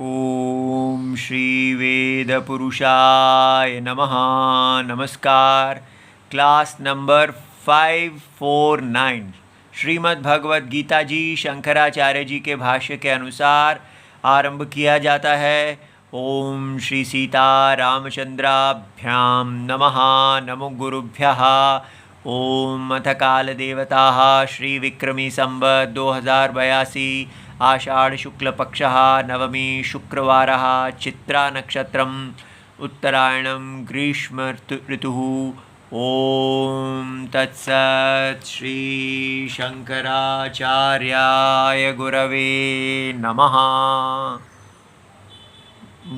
ओम श्री वेद पुरुषाय नमः। नमस्कार। क्लास नंबर 549 श्रीमद् भगवद गीता जी शंकराचार्य जी के भाष्य के अनुसार आरंभ किया जाता है। ओम श्री सीता रामचंद्राभ्याम नमः। नमो गुरुभ्यः। ओम अथ काल देवताः श्री विक्रमी संवत् 2082 आषाढ़ शुक्ल पक्षः नवमी शुक्रवारः चित्रा नक्षत्रम् उत्तरायणं ग्रीष्म ऋतुः। ओम तत्सत्। श्री शंकराचार्याय गुरवे नमः।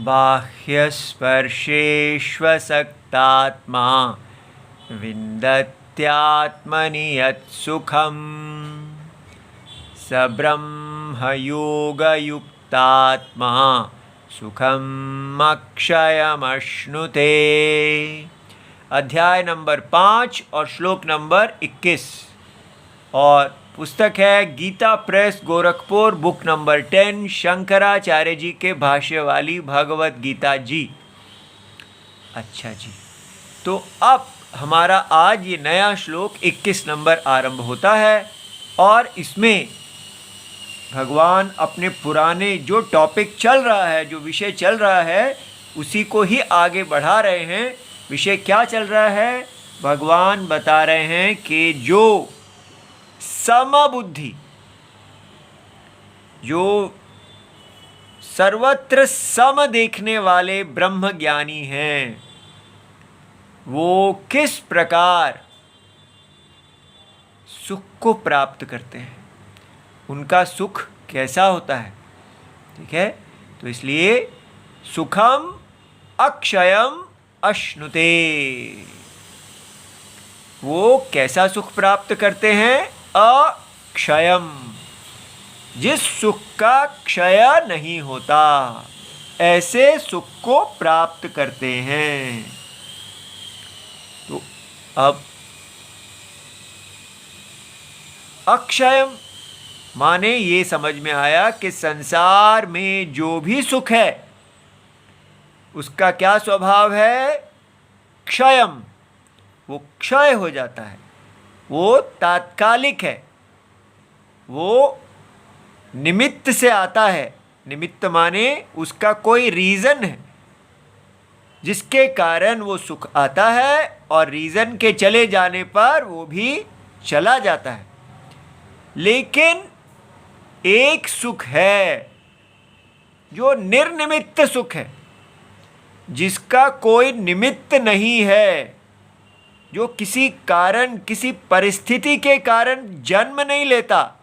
बाह्यस्पर्शेष्वसक्तात्मा विन्दत्यात्मनि यत्सुखम् स ब्रह्मयोगयुक्तात्मा सुखम् अक्षयमश्नुते। अध्याय नंबर 5 और श्लोक नंबर 21 और पुस्तक है गीता प्रेस गोरखपुर, बुक नंबर 10, शंकराचार्य जी के भाष्य वाली भगवद गीता जी। अच्छा जी, तो अब हमारा आज ये नया श्लोक 21 नंबर आरंभ होता है और इसमें भगवान अपने पुराने जो टॉपिक चल रहा है, जो विषय चल रहा है, उसी को ही आगे बढ़ा रहे हैं। विषय क्या चल रहा है? भगवान बता रहे हैं कि जो समबुद्धि, जो सर्वत्र सम देखने वाले ब्रह्म ज्ञानी हैं, वो किस प्रकार सुख को प्राप्त करते हैं, उनका सुख कैसा होता है। ठीक है, तो इसलिए सुखम अक्षयम अश्नुते, वो कैसा सुख प्राप्त करते हैं? अक्षयम, जिस सुख का क्षय नहीं होता, ऐसे सुख को प्राप्त करते हैं। तो अब अक्षयम माने ये समझ में आया कि संसार में जो भी सुख है उसका क्या स्वभाव है? क्षयम, वो क्षय हो जाता है, वो तात्कालिक है, वो निमित्त से आता है। निमित्त माने उसका कोई रीज़न है जिसके कारण वो सुख आता है और रीज़न के चले जाने पर वो भी चला जाता है। लेकिन एक सुख है जो निर्निमित्त सुख है, जिसका कोई निमित्त नहीं है, जो किसी कारण, किसी परिस्थिति के कारण जन्म नहीं लेता।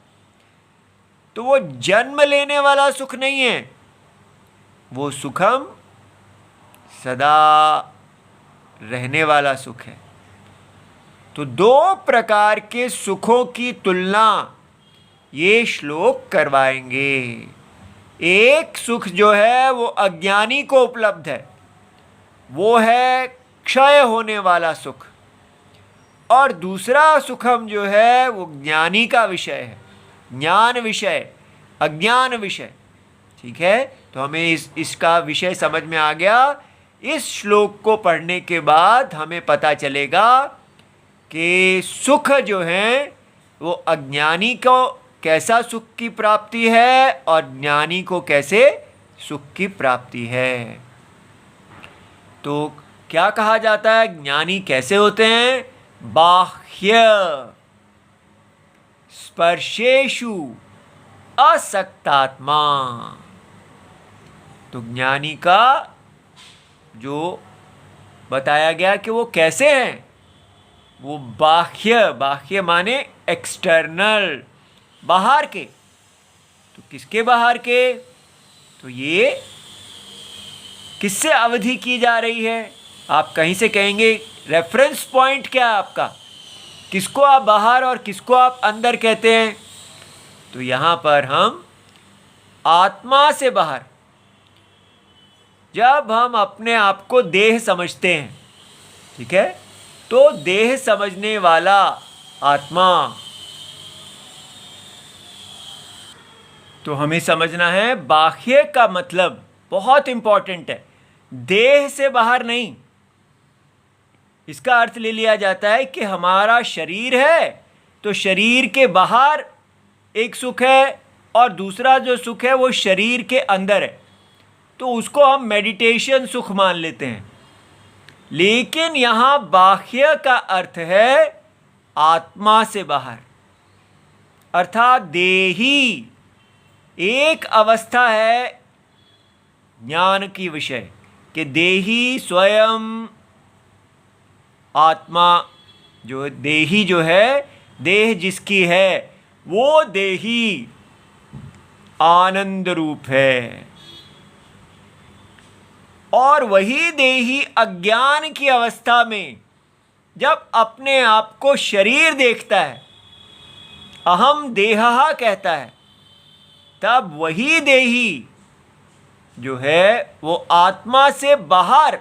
तो वो जन्म लेने वाला सुख नहीं है, वो सुखम सदा रहने वाला सुख है। तो दो प्रकार के सुखों की तुलना ये श्लोक करवाएंगे। एक सुख जो है वो अज्ञानी को उपलब्ध है, वो है क्षय होने वाला सुख, और दूसरा सुखम जो है वो ज्ञानी का विषय है, ज्ञान विषय, अज्ञान विषय। ठीक है, तो हमें इसका विषय समझ में आ गया। इस श्लोक को पढ़ने के बाद हमें पता चलेगा कि सुख जो है वो अज्ञानी को कैसा सुख की प्राप्ति है और ज्ञानी को कैसे सुख की प्राप्ति है। तो क्या कहा जाता है? ज्ञानी कैसे होते हैं? बाह्य स्पर्शेषु असक्तात्मा। तो ज्ञानी का जो बताया गया कि वो कैसे हैं, वो बाह्य, बाह्य माने एक्सटर्नल, बाहर के। तो किसके बाहर के? तो ये किससे अवधि की जा रही है? आप कहीं से कहेंगे रेफरेंस पॉइंट क्या है आपका, किसको आप बाहर और किसको आप अंदर कहते हैं? तो यहाँ पर हम आत्मा से बाहर, जब हम अपने आप को देह समझते हैं, ठीक है, तो देह समझने वाला आत्मा, तो हमें समझना है बाह्य का मतलब बहुत इंपॉर्टेंट है, देह से बाहर नहीं। इसका अर्थ ले लिया जाता है कि हमारा शरीर है तो शरीर के बाहर एक सुख है और दूसरा जो सुख है वो शरीर के अंदर है, तो उसको हम मेडिटेशन सुख मान लेते हैं। लेकिन यहाँ बाह्य का अर्थ है आत्मा से बाहर, अर्थात देही एक अवस्था है ज्ञान की विषय कि देही स्वयं आत्मा, जो देही जो है, देह जिसकी है वो देही आनंद रूप है, और वही देही अज्ञान की अवस्था में जब अपने आप को शरीर देखता है, अहम देहः कहता है, तब वही देही जो है वो आत्मा से बाहर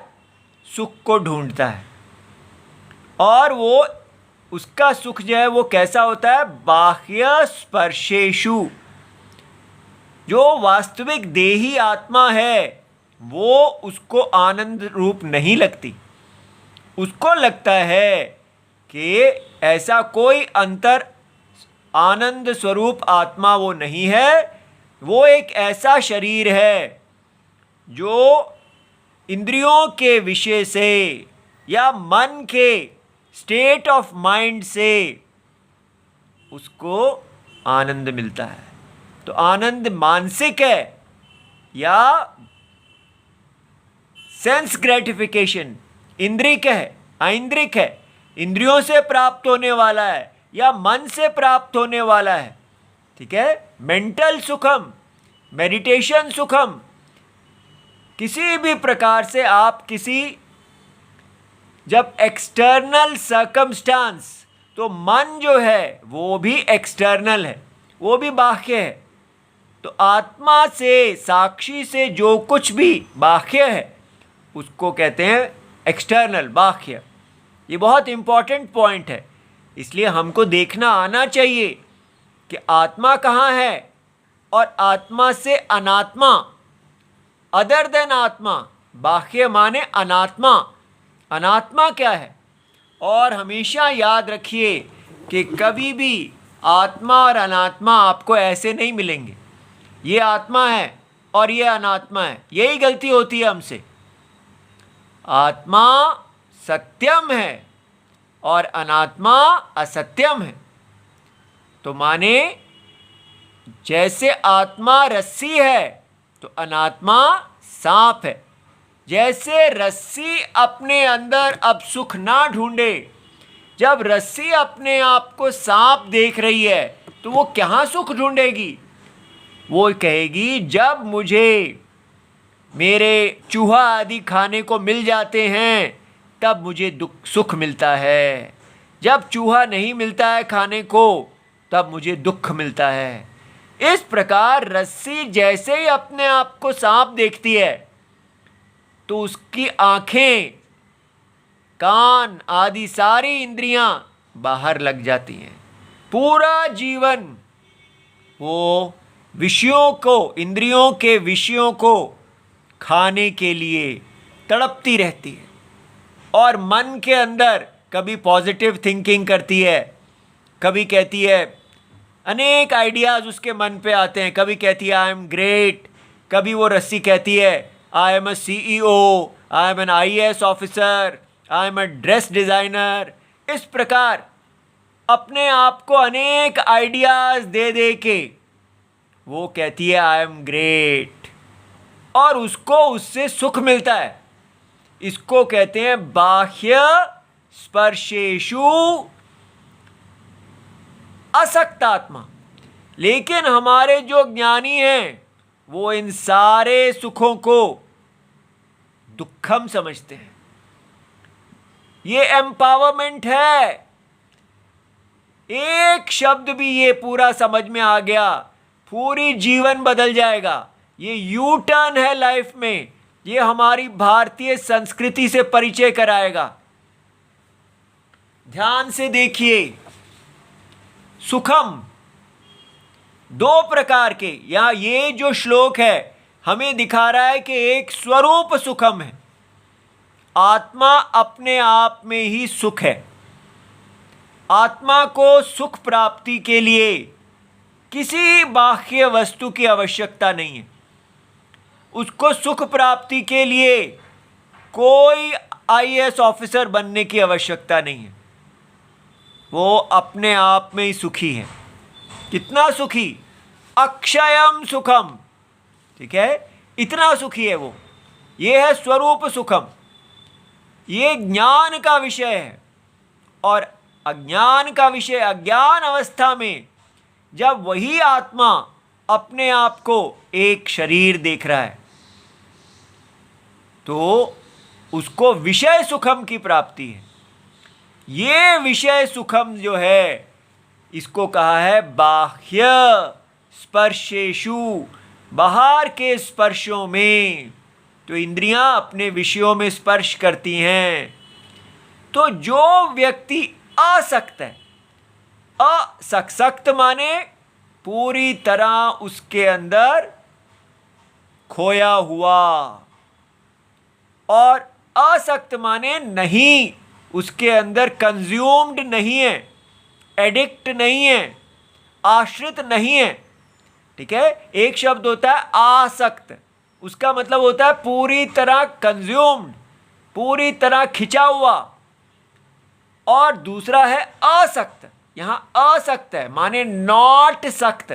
सुख को ढूंढता है, और वो उसका सुख जो है वो कैसा होता है, बाह्य स्पर्शेषु। जो वास्तविक देही आत्मा है वो उसको आनंद रूप नहीं लगती, उसको लगता है कि ऐसा कोई अंतर आनंद स्वरूप आत्मा वो नहीं है, वो एक ऐसा शरीर है जो इंद्रियों के विषय से या मन के स्टेट ऑफ माइंड से उसको आनंद मिलता है। तो आनंद मानसिक है या सेंस ग्रेटिफिकेशन इंद्रिक है, ऐन्द्रिक है, इंद्रियों से प्राप्त होने वाला है या मन से प्राप्त होने वाला है, ठीक है। मेंटल सुखम, मेडिटेशन सुखम, किसी भी प्रकार से आप किसी जब एक्सटर्नल सर्कमस्टांस, तो मन जो है वो भी एक्सटर्नल है, वो भी बाह्य है। तो आत्मा से, साक्षी से जो कुछ भी बाह्य है उसको कहते हैं एक्सटर्नल, बाह्य। ये बहुत इंपॉर्टेंट पॉइंट है, इसलिए हमको देखना आना चाहिए कि आत्मा कहाँ है और आत्मा से अनात्मा, अदर देन आत्मा, बाह्य माने अनात्मा, अनात्मा क्या है। और हमेशा याद रखिए कि कभी भी आत्मा और अनात्मा आपको ऐसे नहीं मिलेंगे, ये आत्मा है और ये अनात्मा है, यही गलती होती है हमसे। आत्मा सत्यम है और अनात्मा असत्यम है। तो माने जैसे आत्मा रस्सी है तो अनात्मा सांप है। जैसे रस्सी अपने अंदर अब सुख ना ढूंढे, जब रस्सी अपने आप को सांप देख रही है तो वो कहाँ सुख ढूंढेगी, वो कहेगी जब मुझे मेरे चूहा आदि खाने को मिल जाते हैं तब मुझे सुख मिलता है, जब चूहा नहीं मिलता है खाने को तब मुझे दुख मिलता है। इस प्रकार रस्सी जैसे ही अपने आप को सांप देखती है तो उसकी आँखें, कान आदि सारी इंद्रियां बाहर लग जाती हैं। पूरा जीवन वो विषयों को, इंद्रियों के विषयों को खाने के लिए तड़पती रहती है और मन के अंदर कभी पॉजिटिव थिंकिंग करती है, कभी कहती है, अनेक आइडियाज़ उसके मन पे आते हैं, कभी कहती है आई एम ग्रेट, कभी वो रस्सी कहती है I am a CEO, I am an IAS officer, I am a dress designer. इस प्रकार अपने आप को अनेक आइडियाज़ दे दे के वो कहती है आई एम ग्रेट, और उसको उससे सुख मिलता है। इसको कहते हैं बाह्य स्पर्शेषु असक्तात्मा। लेकिन हमारे जो ज्ञानी हैं वो इन सारे सुखों को दुखम समझते हैं। ये एम्पावरमेंट है। एक शब्द भी ये पूरा समझ में आ गया, पूरी जीवन बदल जाएगा। ये यू टर्न है लाइफ में, ये हमारी भारतीय संस्कृति से परिचय कराएगा। ध्यान से देखिए, सुखम दो प्रकार के, या ये जो श्लोक है हमें दिखा रहा है कि एक स्वरूप सुखम है। आत्मा अपने आप में ही सुख है। आत्मा को सुख प्राप्ति के लिए किसी बाह्य वस्तु की आवश्यकता नहीं है। उसको सुख प्राप्ति के लिए कोई आईएएस ऑफिसर बनने की आवश्यकता नहीं है। वो अपने आप में ही सुखी है। कितना सुखी? अक्षयम सुखम। ठीक है, इतना सुखी है वो। ये है स्वरूप सुखम। ये ज्ञान का विषय है। और अज्ञान का विषय, अज्ञान अवस्था में जब वही आत्मा अपने आप को एक शरीर देख रहा है तो उसको विषय सुखम की प्राप्ति है। ये विषय सुखम जो है, इसको कहा है बाह्य स्पर्शेषु, बाहर के स्पर्शों में। तो इंद्रियां अपने विषयों में स्पर्श करती हैं। तो जो व्यक्ति असक्त है, असक्त माने पूरी तरह उसके अंदर खोया हुआ, और असक्त माने नहीं, उसके अंदर कंज्यूम्ड नहीं है, एडिक्ट नहीं है, आश्रित नहीं है। ठीक है, एक शब्द होता है आसक्त, उसका मतलब होता है पूरी तरह कंज्यूम्ड, पूरी तरह खिंचा हुआ। और दूसरा है असक्त। यहां असक्त है माने नॉट सक्त।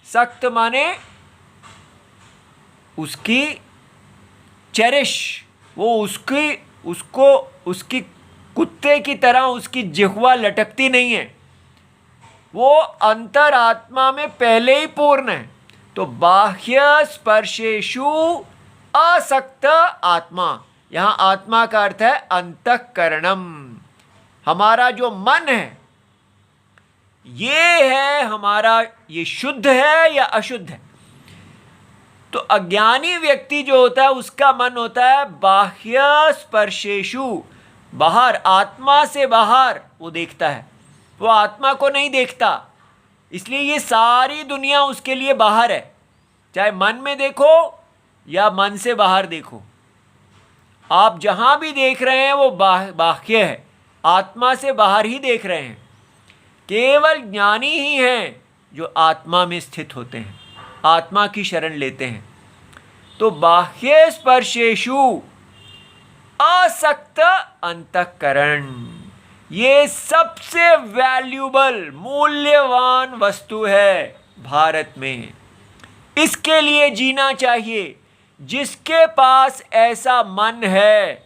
सक्त माने उसकी चेरिश, वो उसकी कुत्ते की तरह उसकी जिह्वा लटकती नहीं है। वो अंतरात्मा में पहले ही पूर्ण है। तो बाह्य स्पर्शेषु असक्त आत्मा, यहां आत्मा का अर्थ है अंतःकरणम। हमारा जो मन है ये है हमारा, ये शुद्ध है या अशुद्ध है? तो अज्ञानी व्यक्ति जो होता है उसका मन होता है बाह्य स्पर्शेषु, बाहर, आत्मा से बाहर वो देखता है, वो आत्मा को नहीं देखता। इसलिए ये सारी दुनिया उसके लिए बाहर है। चाहे मन में देखो या मन से बाहर देखो, आप जहां भी देख रहे हैं वो बाह्य है, आत्मा से बाहर ही देख रहे हैं। केवल ज्ञानी ही हैं जो आत्मा में स्थित होते हैं, आत्मा की शरण लेते हैं। तो बाह्य स्पर्शेषु असक्त अंतःकरण, ये सबसे वैल्यूबल, मूल्यवान वस्तु है भारत में। इसके लिए जीना चाहिए। जिसके पास ऐसा मन है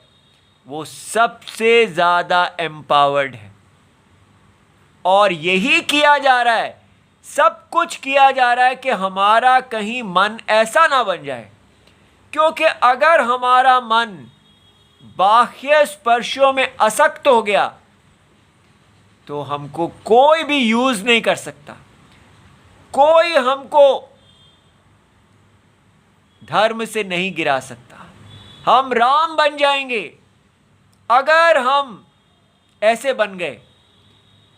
वो सबसे ज्यादा एम्पावर्ड है। और यही किया जा रहा है, सब कुछ किया जा रहा है कि हमारा कहीं मन ऐसा ना बन जाए। क्योंकि अगर हमारा मन बाह्य स्पर्शों में आसक्त हो गया तो हमको कोई भी यूज नहीं कर सकता, कोई हमको धर्म से नहीं गिरा सकता। हम राम बन जाएंगे अगर हम ऐसे बन गए।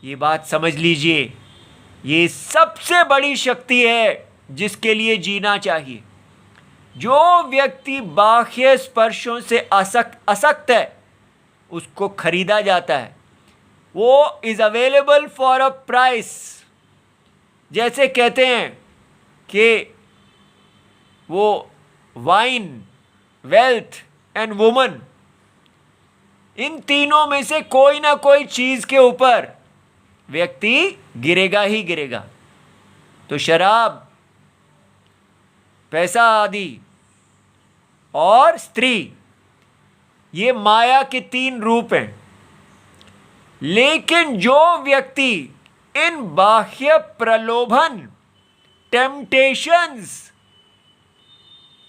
ये बात समझ लीजिए, ये सबसे बड़ी शक्ति है जिसके लिए जीना चाहिए। जो व्यक्ति बाह्य स्पर्शों से असक्त है उसको खरीदा जाता है, वो is available for a price. जैसे कहते हैं कि वो वाइन, वेल्थ एंड वुमन, इन तीनों में से कोई ना कोई चीज के ऊपर व्यक्ति गिरेगा ही गिरेगा। तो शराब, पैसा आदि और स्त्री, ये माया के तीन रूप हैं। लेकिन जो व्यक्ति इन बाह्य प्रलोभन, टेम्पटेशंस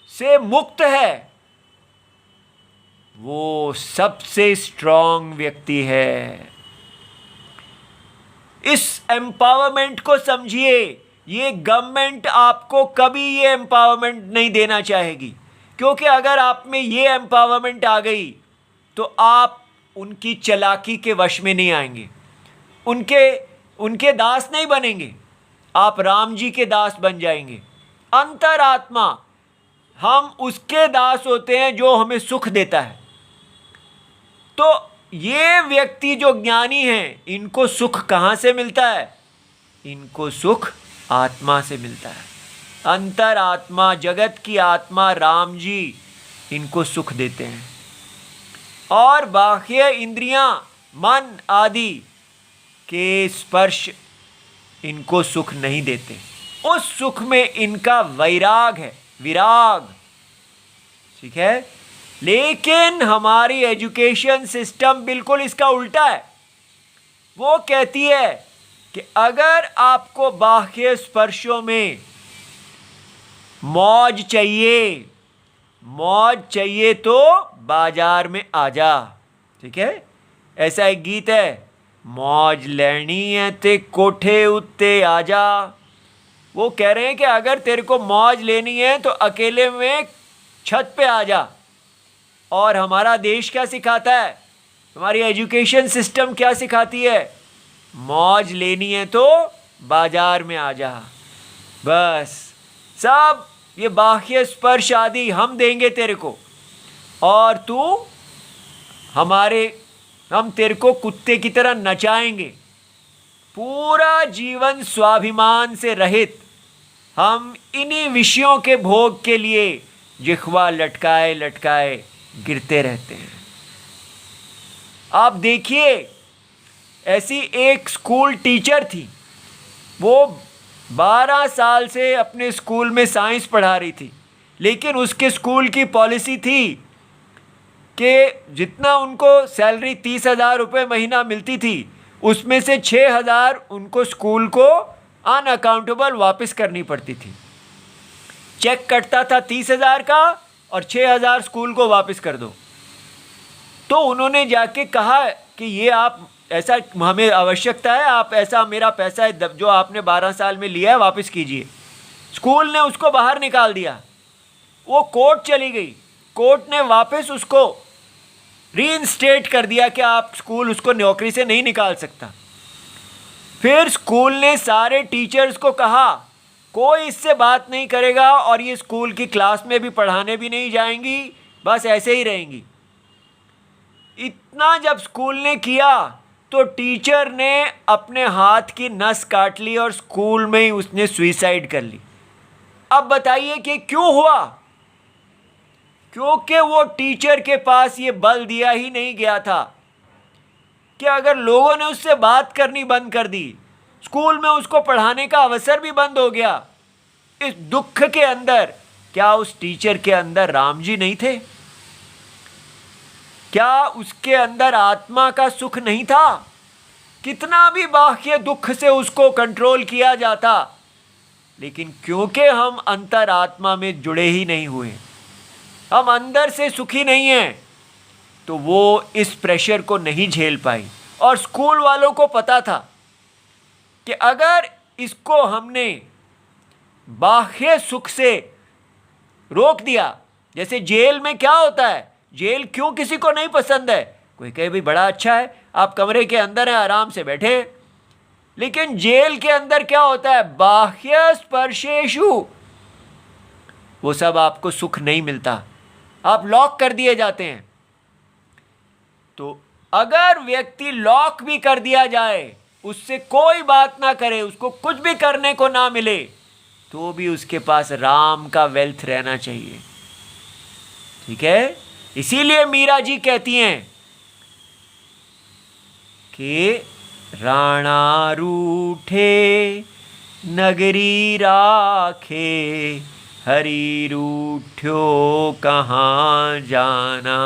से मुक्त है वो सबसे स्ट्रांग व्यक्ति है। इस एम्पावरमेंट को समझिए। ये गवर्नमेंट आपको कभी ये एम्पावरमेंट नहीं देना चाहेगी, क्योंकि अगर आप में ये एम्पावरमेंट आ गई तो आप उनकी चालाकी के वश में नहीं आएंगे, उनके दास नहीं बनेंगे, आप राम जी के दास बन जाएंगे। अंतरात्मा हम उसके दास होते हैं जो हमें सुख देता है। तो ये व्यक्ति जो ज्ञानी हैं, इनको सुख कहाँ से मिलता है? इनको सुख आत्मा से मिलता है। अंतर आत्मा, जगत की आत्मा राम जी इनको सुख देते हैं, और बाह्य इंद्रियां, मन आदि के स्पर्श इनको सुख नहीं देते। उस सुख में इनका वैराग है, विराग, ठीक है। लेकिन हमारी एजुकेशन सिस्टम बिल्कुल इसका उल्टा है। वो कहती है कि अगर आपको बाह्य स्पर्शों में मौज चाहिए तो बाजार में आ जा, ठीक है। ऐसा एक गीत है, मौज लेनी है ते कोठे उत्ते आजा। वो कह रहे हैं कि अगर तेरे को मौज लेनी है तो अकेले में छत पे आ जा। और हमारा देश क्या सिखाता है, हमारी एजुकेशन सिस्टम क्या सिखाती है? मौज लेनी है तो बाजार में आ जा। बस सब ये बाह्य स्पर्श आदि हम देंगे तेरे को, और हम तेरे को कुत्ते की तरह नचाएंगे। पूरा जीवन स्वाभिमान से रहित हम इन्हीं विषयों के भोग के लिए जिह्वा लटकाए लटकाए गिरते रहते हैं। आप देखिए, ऐसी एक स्कूल टीचर थी, वो 12 साल से अपने स्कूल में साइंस पढ़ा रही थी, लेकिन उसके स्कूल की पॉलिसी थी कि जितना उनको सैलरी 30,000 रुपये महीना मिलती थी, उसमें से 6,000 उनको स्कूल को अनअकाउंटेबल वापस करनी पड़ती थी। चेक कटता था 30,000 का और 6,000 स्कूल को वापस कर दो। तो उन्होंने जाके कहा कि ये आप ऐसा, हमें आवश्यकता है, आप ऐसा मेरा पैसा जो आपने 12 साल में लिया है वापस कीजिए। स्कूल ने उसको बाहर निकाल दिया। वो कोर्ट चली गई, कोर्ट ने वापस उसको रीइंस्टेट कर दिया कि आप स्कूल उसको नौकरी से नहीं निकाल सकता। फिर स्कूल ने सारे टीचर्स को कहा कोई इससे बात नहीं करेगा और ये स्कूल की क्लास में भी पढ़ाने भी नहीं जाएंगी, बस ऐसे ही रहेंगी। इतना जब स्कूल ने किया तो टीचर ने अपने हाथ की नस काट ली और स्कूल में ही उसने सुसाइड कर ली। अब बताइए कि क्यों हुआ? क्योंकि वो टीचर के पास ये बल दिया ही नहीं गया था कि अगर लोगों ने उससे बात करनी बंद कर दी, स्कूल में उसको पढ़ाने का अवसर भी बंद हो गया। इस दुख के अंदर क्या उस टीचर के अंदर राम जी नहीं थे? क्या उसके अंदर आत्मा का सुख नहीं था? कितना भी बाह्य दुख से उसको कंट्रोल किया जाता, लेकिन क्योंकि हम अंतर आत्मा में जुड़े ही नहीं हुए, हम अंदर से सुखी नहीं हैं, तो वो इस प्रेशर को नहीं झेल पाई। और स्कूल वालों को पता था कि अगर इसको हमने बाह्य सुख से रोक दिया, जैसे जेल में क्या होता है, जेल क्यों किसी को नहीं पसंद है? कोई कहे भाई बड़ा अच्छा है, आप कमरे के अंदर हैं, आराम से बैठे। लेकिन जेल के अंदर क्या होता है? बाह्य स्पर्शेषु, वो सब आपको सुख नहीं मिलता, आप लॉक कर दिए जाते हैं। तो अगर व्यक्ति लॉक भी कर दिया जाए, उससे कोई बात ना करे, उसको कुछ भी करने को ना मिले, तो भी उसके पास राम का वेल्थ रहना चाहिए, ठीक है। इसीलिए मीरा जी कहती हैं कि राणा रूठे नगरी राखे, हरि रूठ्यो कहाँ जाना।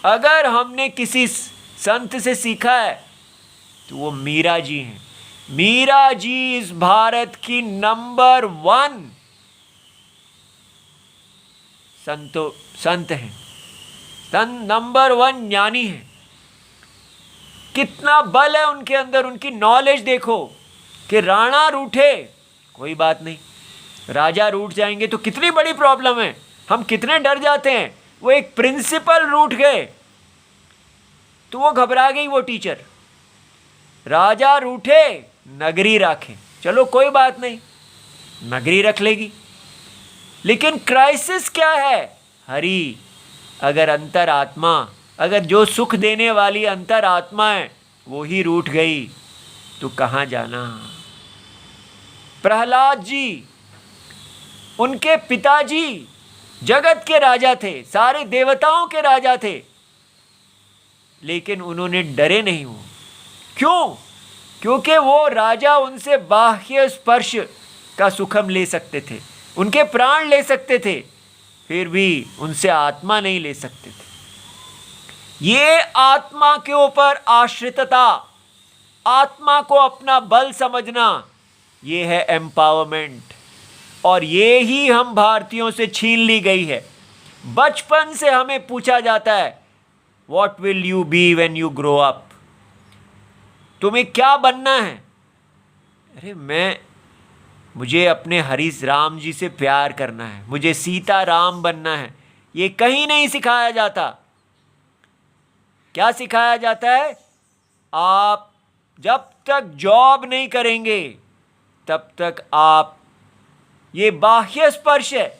अगर हमने किसी संत से सीखा है तो वो मीरा जी हैं। मीरा जी इस भारत की नंबर 1 संत हैं, नंबर 1 ज्ञानी हैं। कितना बल है उनके अंदर, उनकी नॉलेज देखो कि राणा रूठे कोई बात नहीं, राजा रूठ जाएंगे तो कितनी बड़ी प्रॉब्लम है, हम कितने डर जाते हैं। वो एक प्रिंसिपल रूठ गए तो वो घबरा गई वो टीचर। राजा रूठे नगरी राखे, चलो कोई बात नहीं, नगरी रख लेगी। लेकिन क्राइसिस क्या है? हरि, अगर अंतरात्मा, अगर जो सुख देने वाली अंतरात्मा है वो ही रूठ गई तो कहाँ जाना? प्रहलाद जी, उनके पिताजी जगत के राजा थे, सारे देवताओं के राजा थे, लेकिन उन्होंने डरे नहीं हो। क्यों? क्योंकि वो राजा उनसे बाह्य स्पर्श का सुखम ले सकते थे, उनके प्राण ले सकते थे, फिर भी उनसे आत्मा नहीं ले सकते थे। ये आत्मा के ऊपर आश्रितता, आत्मा को अपना बल समझना, ये है एम्पावरमेंट। और ये ही हम भारतीयों से छीन ली गई है। बचपन से हमें पूछा जाता है, what will you be when you grow up? तुम्हें क्या बनना है? अरे मुझे अपने हरि राम जी से प्यार करना है, मुझे सीता राम बनना है। ये कहीं नहीं सिखाया जाता। क्या सिखाया जाता है? आप जब तक जॉब नहीं करेंगे तब तक आप, ये बाह्य स्पर्श है,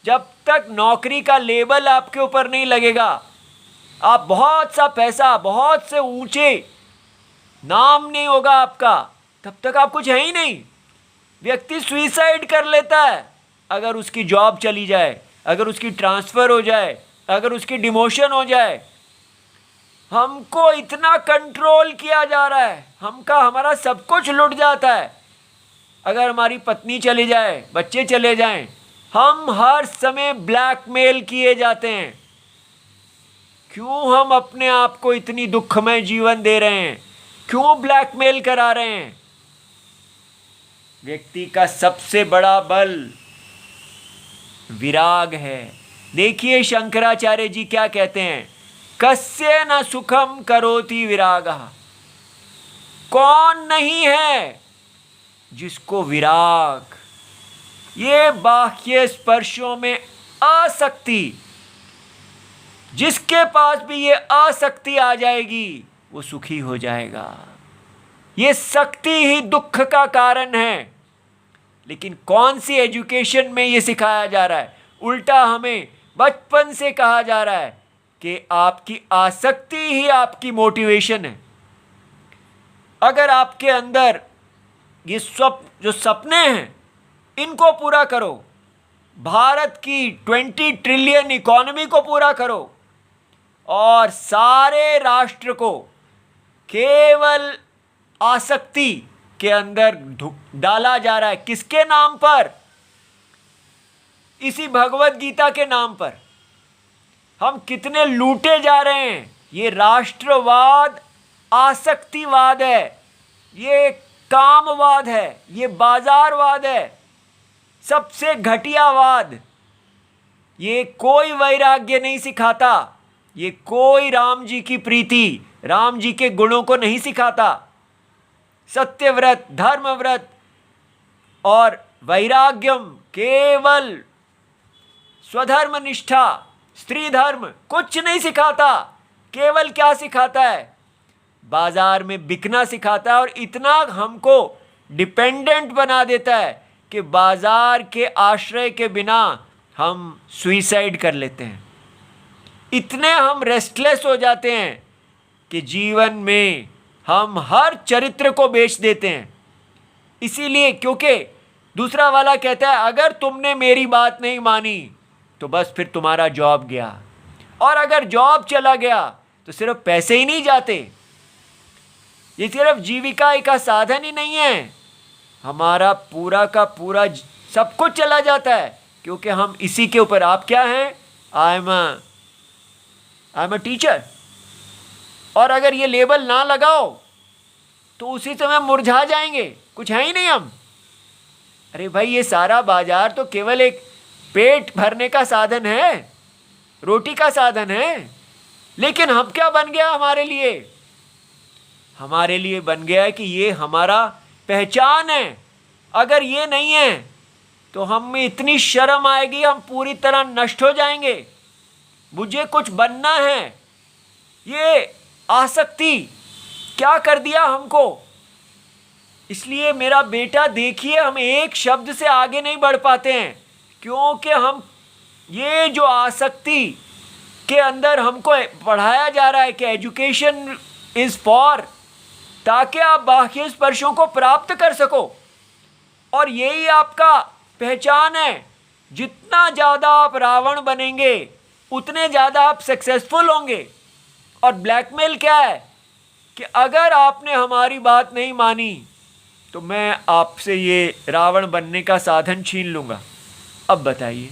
जब तक नौकरी का लेबल आपके ऊपर नहीं लगेगा, आप बहुत सा पैसा, बहुत से ऊंचे नाम नहीं होगा आपका, तब तक आप कुछ है ही नहीं। व्यक्ति सुइसाइड कर लेता है अगर उसकी जॉब चली जाए, अगर उसकी ट्रांसफ़र हो जाए, अगर उसकी डिमोशन हो जाए। हमको इतना कंट्रोल किया जा रहा है, हमारा सब कुछ लुट जाता है। अगर हमारी पत्नी चली जाए, बच्चे चले जाएं, हम हर समय ब्लैकमेल किए जाते हैं। क्यों हम अपने आप को इतनी दुखमय जीवन दे रहे हैं? क्यों ब्लैकमेल करा रहे हैं? व्यक्ति का सबसे बड़ा बल विराग है। देखिए शंकराचार्य जी क्या कहते हैं, कस्य न सुखम करोति विरागः। कौन नहीं है जिसको विराग, ये बाह्य स्पर्शों में आसक्ति, जिसके पास भी ये आसक्ति आ जाएगी वो सुखी हो जाएगा। ये शक्ति ही दुख का कारण है। लेकिन कौन सी एजुकेशन में ये सिखाया जा रहा है? उल्टा हमें बचपन से कहा जा रहा है कि आपकी आसक्ति ही आपकी मोटिवेशन है। अगर आपके अंदर ये जो सपने हैं इनको पूरा करो, भारत की 20 ट्रिलियन इकॉनमी को पूरा करो, और सारे राष्ट्र को केवल आसक्ति के अंदर डाला जा रहा है। किसके नाम पर? इसी भगवत गीता के नाम पर। हम कितने लूटे जा रहे हैं। ये राष्ट्रवाद आसक्तिवाद है, ये कामवाद है, ये बाजारवाद है, सबसे घटियावाद। ये कोई वैराग्य नहीं सिखाता, ये कोई राम जी की प्रीति, राम जी के गुणों को नहीं सिखाता। सत्यव्रत, धर्मव्रत और वैराग्यम, केवल स्वधर्म निष्ठा, स्त्री धर्म कुछ नहीं सिखाता। केवल क्या सिखाता है? बाजार में बिकना सिखाता है, और इतना हमको डिपेंडेंट बना देता है कि बाजार के आश्रय के बिना हम सुइसाइड कर लेते हैं। इतने हम रेस्टलेस हो जाते हैं कि जीवन में हम हर चरित्र को बेच देते हैं। इसीलिए क्योंकि दूसरा वाला कहता है अगर तुमने मेरी बात नहीं मानी तो बस फिर तुम्हारा जॉब गया, और अगर जॉब चला गया तो सिर्फ पैसे ही नहीं जाते, ये सिर्फ जीविका का साधन ही नहीं है, हमारा पूरा का पूरा सब कुछ चला जाता है। क्योंकि हम इसी के ऊपर, आप क्या हैं? आई एम अ टीचर। और अगर ये लेबल ना लगाओ तो उसी समय मुरझा जाएंगे, कुछ है ही नहीं हम। अरे भाई, ये सारा बाजार तो केवल एक पेट भरने का साधन है, रोटी का साधन है। लेकिन हम क्या बन गया हमारे लिए? हमारे लिए बन गया है कि ये हमारा पहचान है। अगर ये नहीं है तो हम में इतनी शर्म आएगी, हम पूरी तरह नष्ट हो जाएंगे। मुझे कुछ बनना है। ये आसक्ति क्या कर दिया हमको। इसलिए मेरा बेटा देखिए, हम एक शब्द से आगे नहीं बढ़ पाते हैं क्योंकि हम ये जो आसक्ति के अंदर हमको पढ़ाया जा रहा है कि एजुकेशन इज फॉर, ताकि आप बाह्य स्पर्शों को प्राप्त कर सको, और यही आपका पहचान है। जितना ज़्यादा आप रावण बनेंगे उतने ज़्यादा आप सक्सेसफुल होंगे। और ब्लैकमेल क्या है कि अगर आपने हमारी बात नहीं मानी तो मैं आपसे ये रावण बनने का साधन छीन लूँगा। अब बताइए,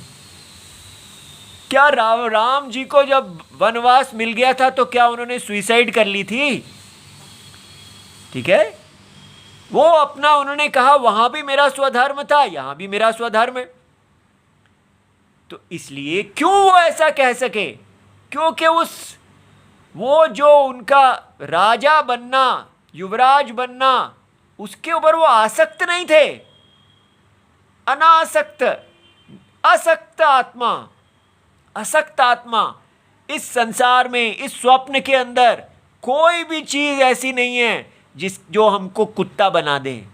क्या राम जी को जब वनवास मिल गया था तो क्या उन्होंने सुसाइड कर ली थी? ठीक है, वो अपना उन्होंने कहा वहां भी मेरा स्वधर्म था, यहां भी मेरा स्वधर्म है। तो इसलिए क्यों वो ऐसा कह सके? क्योंकि वो जो उनका राजा बनना, युवराज बनना, उसके ऊपर वो आसक्त नहीं थे। अनासक्त, असक्त आत्मा, असक्त आत्मा। इस संसार में, इस स्वप्न के अंदर कोई भी चीज ऐसी नहीं है जो हमको कुत्ता बना दे।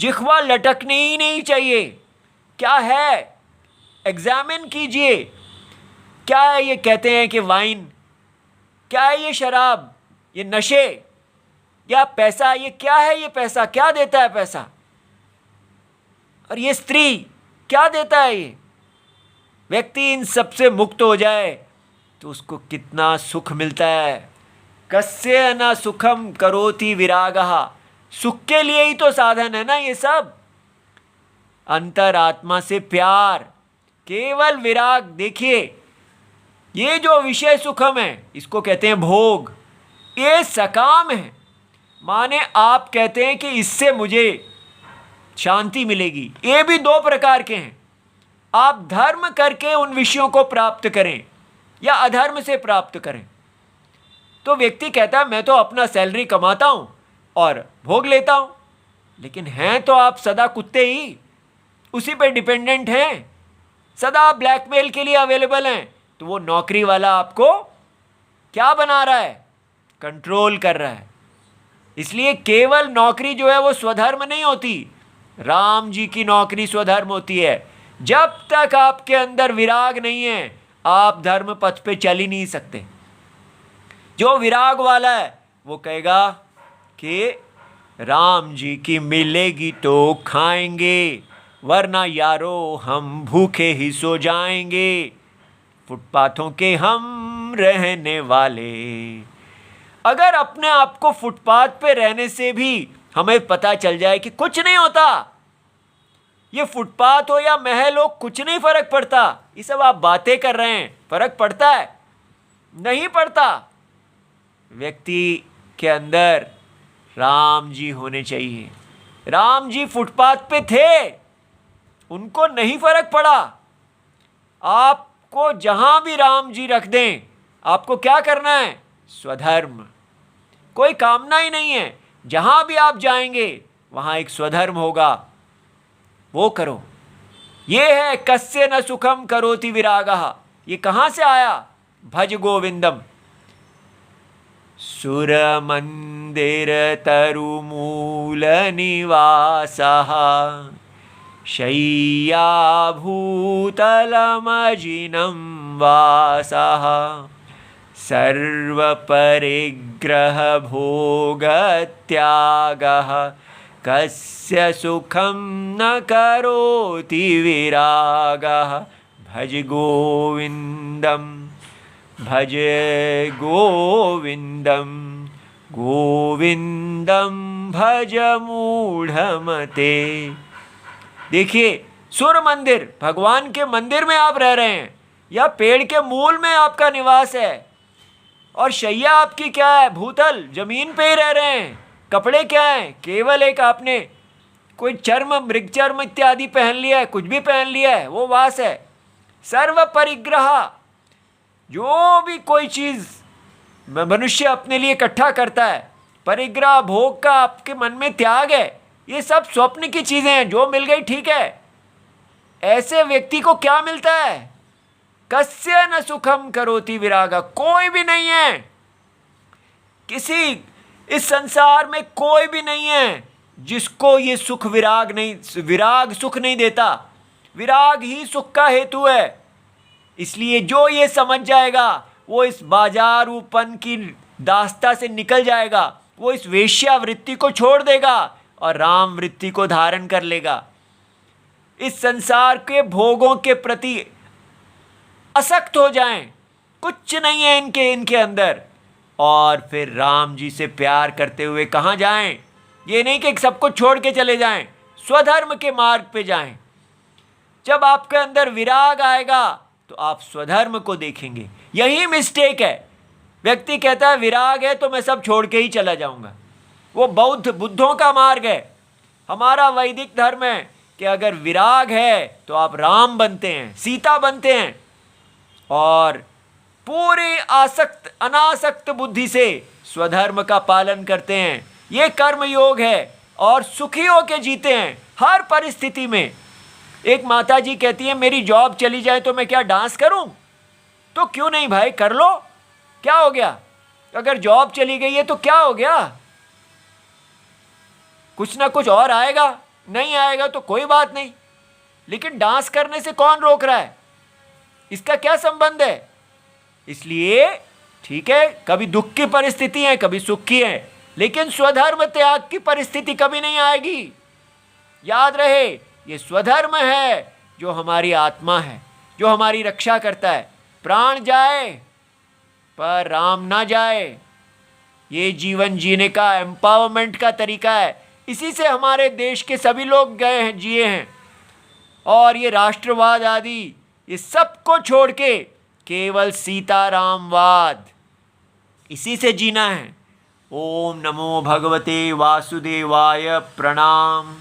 जिह्वा लटकनी ही नहीं चाहिए। क्या है? एग्जामिन कीजिए। क्या है ये? कहते हैं कि वाइन, क्या है ये? शराब, ये नशे, या पैसा? ये क्या है? ये पैसा क्या देता है? पैसा। और ये स्त्री क्या देता है? ये व्यक्ति इन सब से मुक्त हो जाए तो उसको कितना सुख मिलता है। कस्य न सुखम करोति विरागः। सुख के लिए ही तो साधन है ना ये सब। अंतरात्मा से प्यार, केवल विराग। देखिए, ये जो विषय सुखम है इसको कहते हैं भोग। ये सकाम है, माने आप कहते हैं कि इससे मुझे शांति मिलेगी। ये भी दो प्रकार के हैं। आप धर्म करके उन विषयों को प्राप्त करें या अधर्म से प्राप्त करें। तो व्यक्ति कहता है मैं तो अपना सैलरी कमाता हूं और भोग लेता हूं, लेकिन हैं तो आप सदा कुत्ते ही, उसी पे डिपेंडेंट हैं, सदा ब्लैकमेल के लिए अवेलेबल हैं। तो वो नौकरी वाला आपको क्या बना रहा है? कंट्रोल कर रहा है। इसलिए केवल नौकरी जो है वो स्वधर्म नहीं होती। राम जी की नौकरी स्वधर्म होती है। जब तक आपके अंदर विराग नहीं है आप धर्म पथ पे चल ही नहीं सकते। जो विराग वाला है वो कहेगा कि राम जी की मिलेगी तो खाएंगे, वरना यारो हम भूखे ही सो जाएंगे, फुटपाथों के हम रहने वाले। अगर अपने आप को फुटपाथ पे रहने से भी हमें पता चल जाए कि कुछ नहीं होता, ये फुटपाथ हो या महल हो, कुछ नहीं फर्क पड़ता, ये सब आप बातें कर रहे हैं, फर्क पड़ता है? नहीं पड़ता। व्यक्ति के अंदर राम जी होने चाहिए। राम जी फुटपाथ पे थे, उनको नहीं फर्क पड़ा। आपको जहां भी राम जी रख दें, आपको क्या करना है? स्वधर्म। कोई कामना ही नहीं है, जहां भी आप जाएंगे वहां एक स्वधर्म होगा, वो करो। ये है कस्य न सुखम करोति विरागः। ये कहां से आया? भज गोविंदम। सुर मंदिर तरुमूल निवासः, शय्या भूतलमजिनं वासः, सर्वपरिग्रह भोगत्यागः, कस्य सुखं न करोति विरागः। भज गोविंदम, भज गोविंदम, गोविंदम भज मूढ़मते। देखिए, सूर्य मंदिर, भगवान के मंदिर में आप रह रहे हैं या पेड़ के मूल में आपका निवास है, और शैया आपकी क्या है? भूतल, जमीन पे ही रह रहे हैं। कपड़े क्या हैं? केवल एक आपने कोई चर्म, मृग चर्म इत्यादि पहन लिया है, कुछ भी पहन लिया है, वो वास है। सर्व परिग्रह, जो भी कोई चीज मनुष्य अपने लिए इकट्ठा करता है, परिग्रह भोग का आपके मन में त्याग है, ये सब स्वप्न की चीजें हैं, जो मिल गई ठीक है। ऐसे व्यक्ति को क्या मिलता है? कस्य न सुखम करोति विरागा। कोई भी नहीं है, किसी इस संसार में कोई भी नहीं है जिसको ये सुख विराग नहीं, विराग सुख नहीं देता। विराग ही सुख का हेतु है। इसलिए जो ये समझ जाएगा वो इस बाजारूपन की दास्ता से निकल जाएगा, वो इस वेश्यावृत्ति को छोड़ देगा और राम वृत्ति को धारण कर लेगा। इस संसार के भोगों के प्रति आसक्त हो जाएं, कुछ नहीं है इनके अंदर, और फिर राम जी से प्यार करते हुए कहाँ जाएं? ये नहीं कि सब कुछ छोड़ के चले जाएं, स्वधर्म के मार्ग पे जाएं। जब आपके अंदर विराग आएगा तो आप स्वधर्म को देखेंगे। यही मिस्टेक है। व्यक्ति कहता है विराग है तो मैं सब छोड़ के ही चला जाऊंगा। वो बुद्धों का मार्ग है। हमारा वैदिक धर्म है कि अगर विराग है तो आप राम बनते हैं, सीता बनते हैं, और पूरी अनासक्त बुद्धि से स्वधर्म का पालन करते हैं। ये कर्म योग है और सुखी होके जीते हैं हर परिस्थिति में। एक माता जी कहती है मेरी जॉब चली जाए तो मैं क्या डांस करूं? तो क्यों नहीं भाई, कर लो, क्या हो गया? अगर जॉब चली गई है तो क्या हो गया? कुछ ना कुछ और आएगा, नहीं आएगा तो कोई बात नहीं, लेकिन डांस करने से कौन रोक रहा है? इसका क्या संबंध है? इसलिए ठीक है, कभी दुख की परिस्थिति है, कभी सुख की है, लेकिन स्वधर्म त्याग की परिस्थिति कभी नहीं आएगी। याद रहे, ये स्वधर्म है जो हमारी आत्मा है, जो हमारी रक्षा करता है। प्राण जाए पर राम ना जाए, ये जीवन जीने का, एम्पावरमेंट का तरीका है। इसी से हमारे देश के सभी लोग गए हैं, जिए हैं। और ये राष्ट्रवाद आदि ये सब को छोड़ के केवल सीतारामवाद, इसी से जीना है। ओम नमो भगवते वासुदेवाय। प्रणाम।